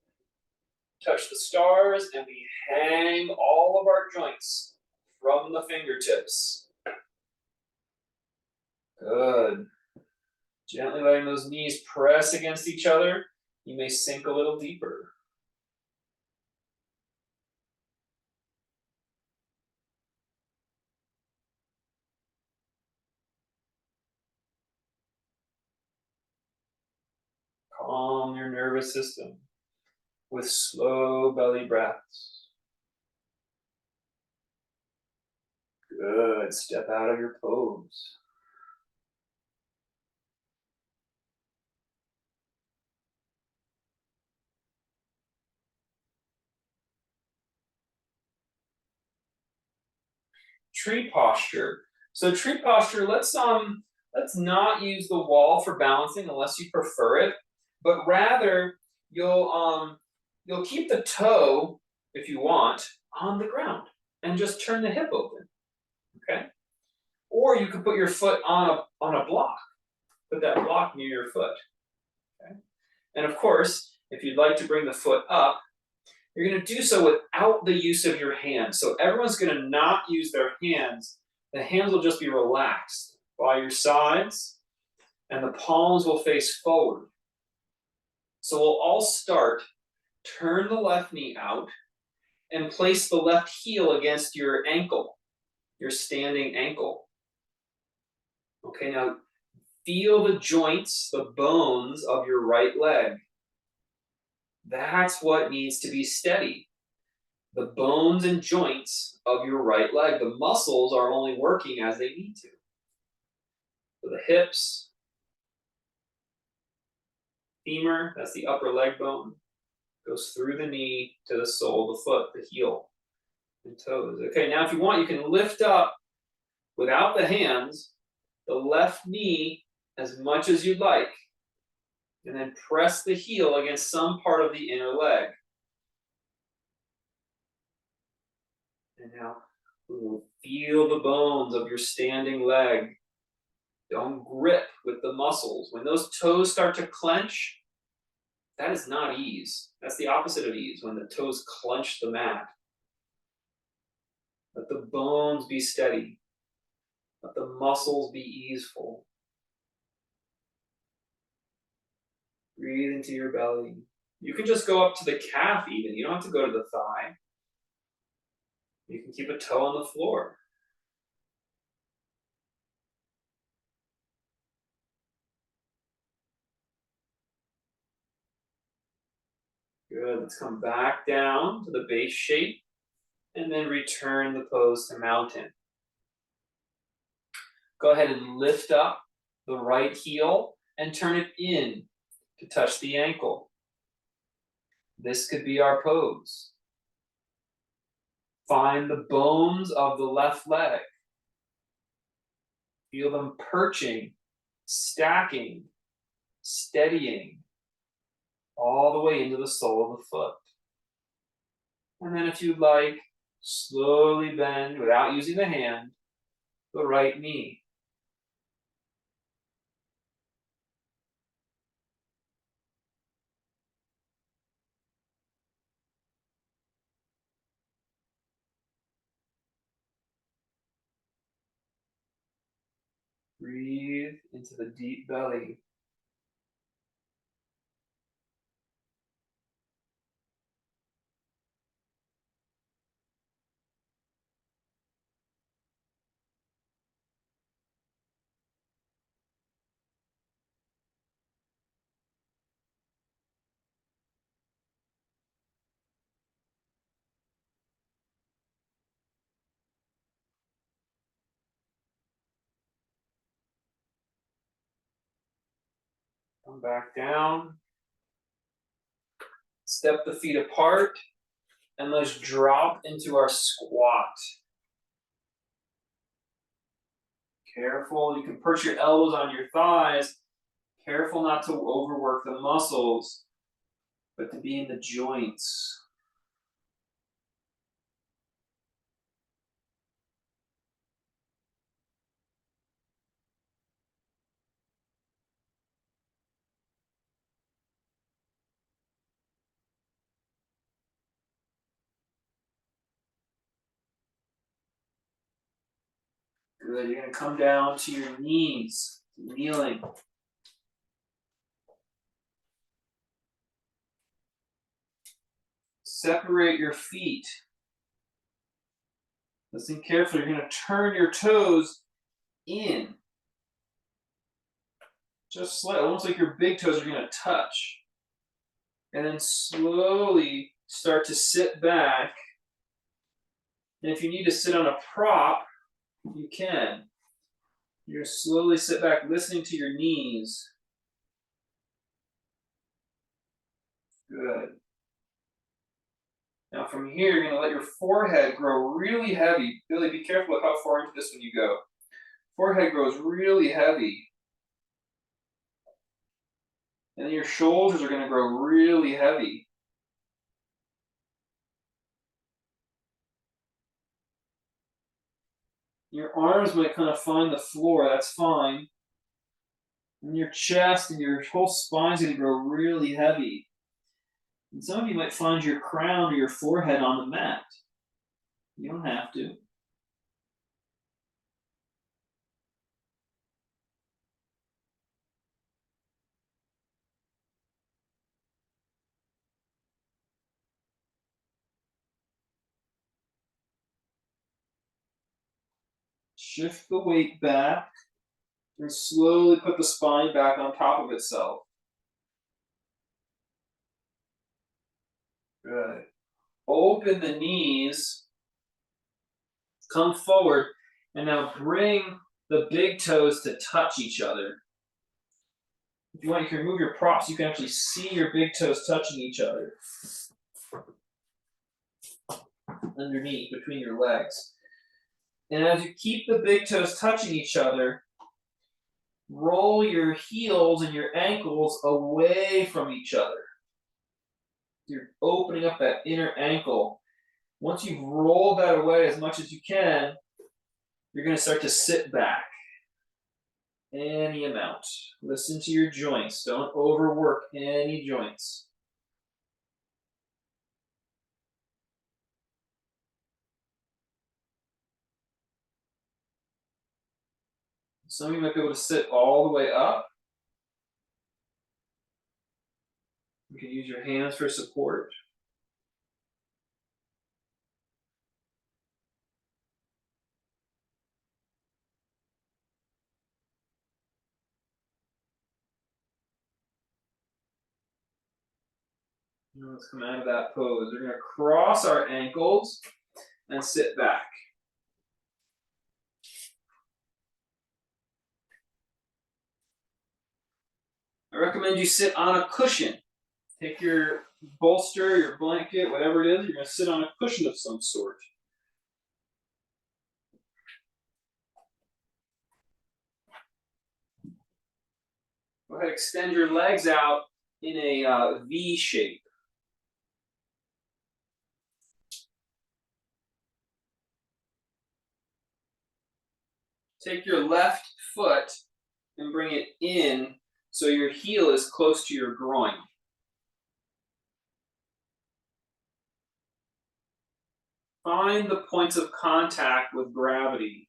touch the stars, and we hang all of our joints from the fingertips. Good. Gently letting those knees press against each other. You may sink a little deeper. Calm your nervous system with slow belly breaths. Good. Step out of your pose. tree posture. So tree posture, let's not use the wall for balancing unless you prefer it, but rather you'll keep the toe, if you want, on the ground and just turn the hip open. Okay? Or you could put your foot on a block. Put that block near your foot. Okay? And of course, if you'd like to bring the foot up, you're going to do so without the use of your hands. So everyone's going to not use their hands. The hands will just be relaxed by your sides, and the palms will face forward. So we'll all start. Turn the left knee out and place the left heel against your ankle, your standing ankle. Okay, now feel the joints, the bones of your right leg. That's what needs to be steady. The bones and joints of your right leg. The muscles are only working as they need to. So the hips, femur, that's the upper leg bone, goes through the knee to the sole of the foot, the heel, and toes. Okay, now if you want, you can lift up without the hands, the left knee as much as you'd like, and then press the heel against some part of the inner leg. And now feel the bones of your standing leg. Don't grip with the muscles. When those toes start to clench, that is not ease. That's the opposite of ease, when the toes clench the mat. Let the bones be steady. Let the muscles be easeful. Breathe into your belly. You can just go up to the calf even. You don't have to go to the thigh. You can keep a toe on the floor. Good. Let's come back down to the base shape and then return the pose to mountain. Go ahead and lift up the right heel and turn it in to touch the ankle. This could be our pose. Find the bones of the left leg. Feel them perching, stacking, steadying, all the way into the sole of the foot. And then if you'd like, slowly bend, without using the hand, the right knee. Breathe into the deep belly. Come back down. Step the feet apart, and let's drop into our squat. Careful, you can perch your elbows on your thighs. Careful not to overwork the muscles, but to be in the joints. Good, you're gonna come down to your knees, kneeling. Separate your feet. Listen carefully, you're gonna turn your toes in. Just slightly, almost like your big toes are gonna touch. And then slowly start to sit back. And if you need to sit on a prop, you can. You're slowly sit back, listening to your knees. Good. Now from here, you're going to let your forehead grow really heavy. Billy, be careful of how far into this when you go. Forehead grows really heavy. And then your shoulders are going to grow really heavy. Your arms might kind of find the floor, that's fine. And your chest and your whole spine's going to grow really heavy. And some of you might find your crown or your forehead on the mat. You don't have to. Shift the weight back and slowly put the spine back on top of itself. Good. Open the knees. Come forward. And now bring the big toes to touch each other. If you want, you can remove your props. You can actually see your big toes touching each other. Underneath, between your legs. And as you keep the big toes touching each other, roll your heels and your ankles away from each other. You're opening up that inner ankle. Once you've rolled that away as much as you can, you're going to start to sit back. Any amount. Listen to your joints. Don't overwork any joints. Some of you might be able to sit all the way up. You can use your hands for support. Now let's come out of that pose. We're going to cross our ankles and sit back. I recommend you sit on a cushion. Take your bolster, your blanket, whatever it is, you're going to sit on a cushion of some sort. Go ahead, extend your legs out in a V shape. Take your left foot and bring it in so your heel is close to your groin. Find the points of contact with gravity.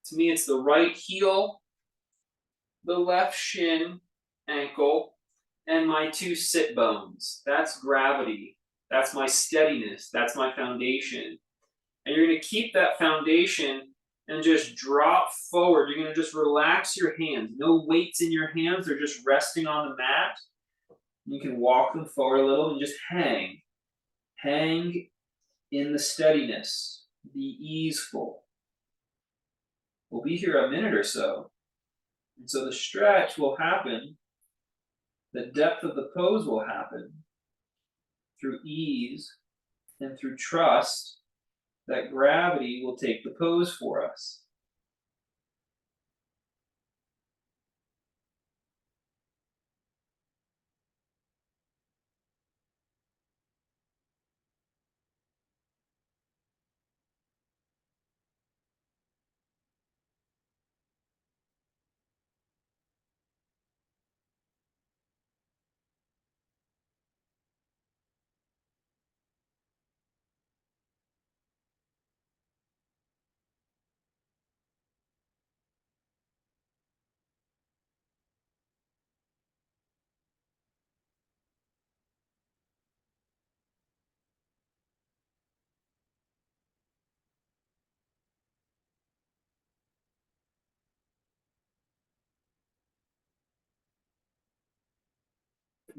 To me, it's the right heel, the left shin, ankle, and my two sit bones. That's gravity. That's my steadiness. That's my foundation. And you're going to keep that foundation and just drop forward. You're going to just relax your hands. No weights in your hands. They're just resting on the mat. You can walk them forward a little and just hang. Hang in the steadiness. Be easeful. We'll be here a minute or so. And so the stretch will happen. The depth of the pose will happen through ease and through trust that gravity will take the pose for us.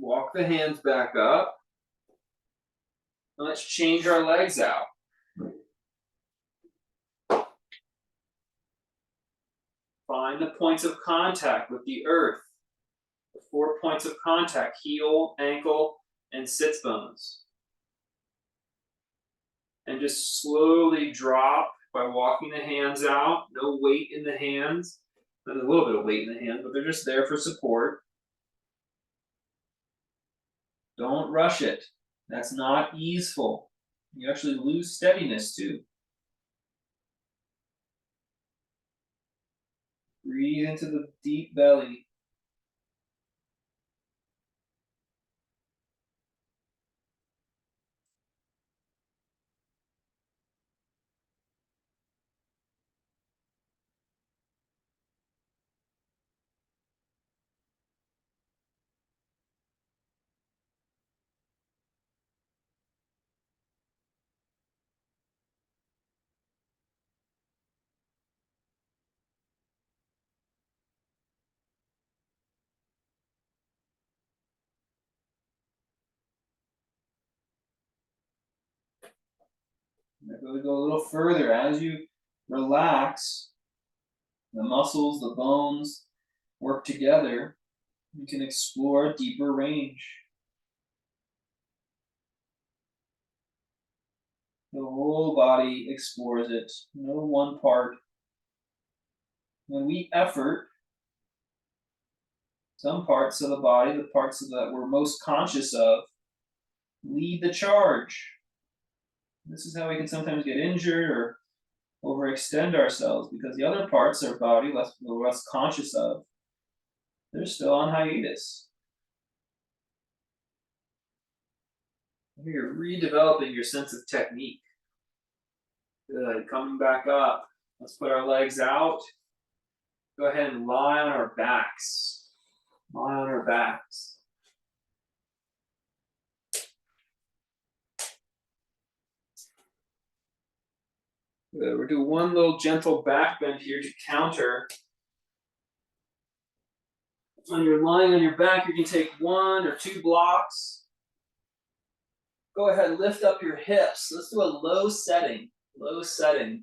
Walk the hands back up. And let's change our legs out. Find the points of contact with the earth. The 4 points of contact: heel, ankle, and sits bones. and just slowly drop by walking the hands out. No weight in the hands. There's a little bit of weight in the hands, but they're just there for support. Don't rush it. That's not easeful. You actually lose steadiness too. Breathe into the deep belly. Maybe go a little further as you relax. The muscles, the bones work together. You can explore a deeper range. The whole body explores it, no one part. When we effort, some parts of the body, the parts that we're most conscious of, lead the charge. This is how we can sometimes get injured or overextend ourselves, because the other parts of our body we're less conscious of, they're still on hiatus. You're redeveloping your sense of technique. Good. Coming back up. Let's put our legs out. Go ahead and lie on our backs. Lie on our backs. Good. We'll do one little gentle back bend here to counter. When you're lying on your back, you can take 1 or 2 blocks. Go ahead and lift up your hips. Let's do a low setting. Low setting.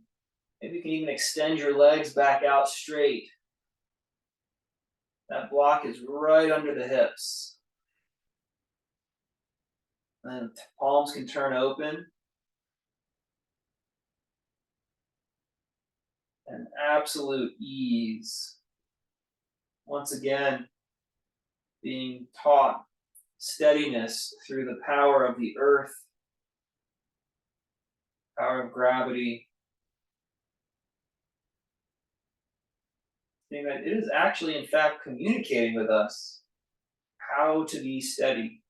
Maybe you can even extend your legs back out straight. That block is right under the hips. And palms can turn open. And absolute ease. Once again, being taught steadiness through the power of the earth, power of gravity. Seeing that it is actually, in fact, communicating with us how to be steady.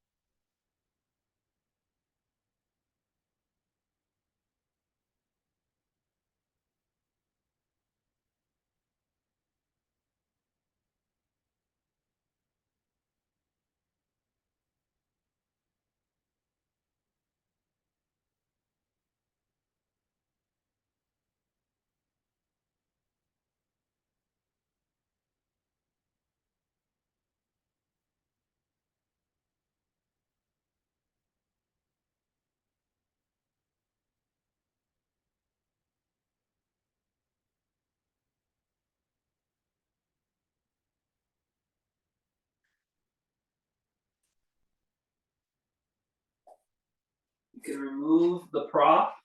You can remove the prop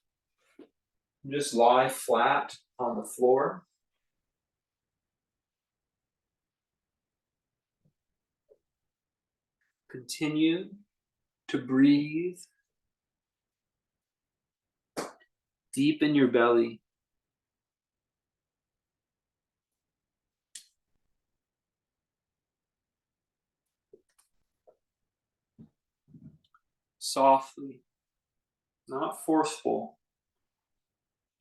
and just lie flat on the floor. Continue to breathe deep in your belly. Softly, not forceful.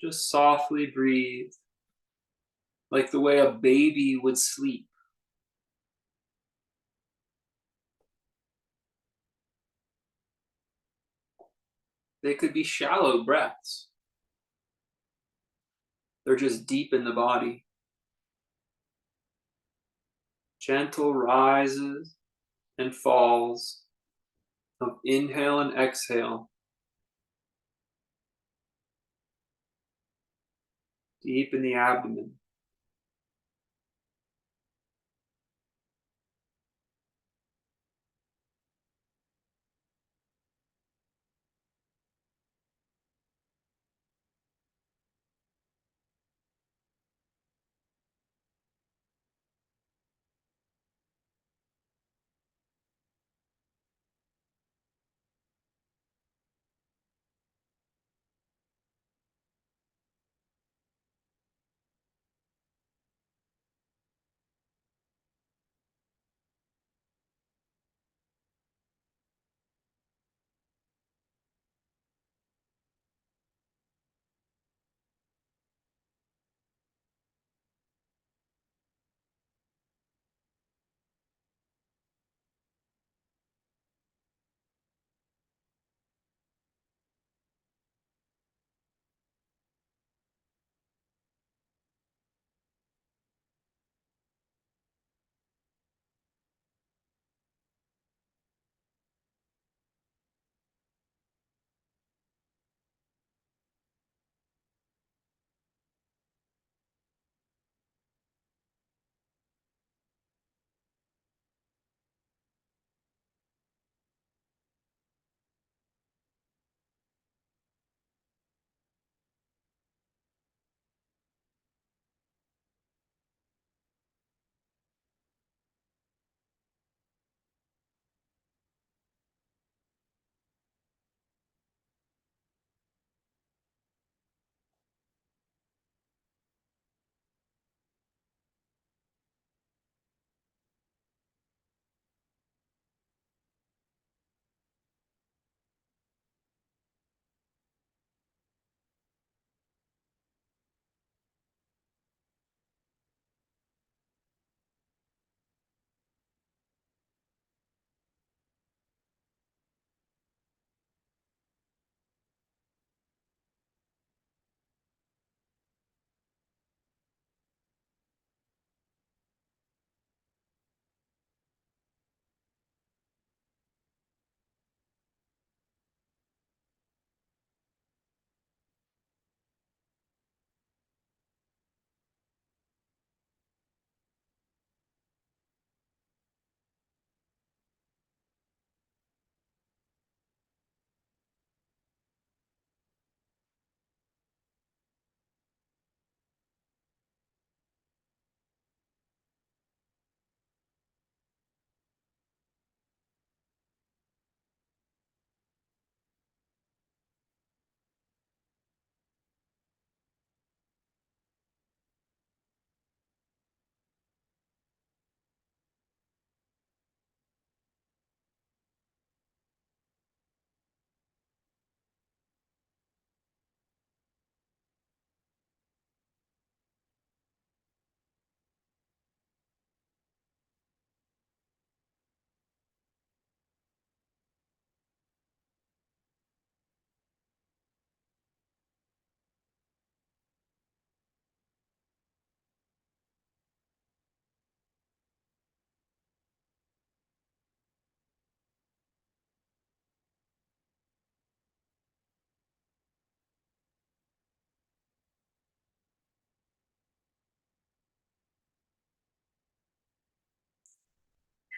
Just softly breathe, like the way a baby would sleep. They could be shallow breaths. They're just deep in the body. Gentle rises and falls of inhale and exhale. Deep in the abdomen.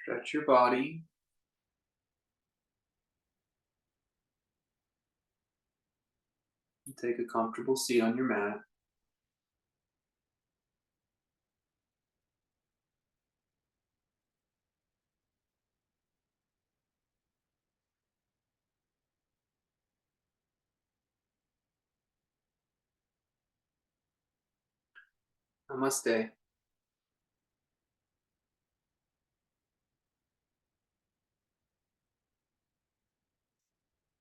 Stretch your body. And take a comfortable seat on your mat. Namaste.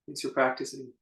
Thanks for practicing.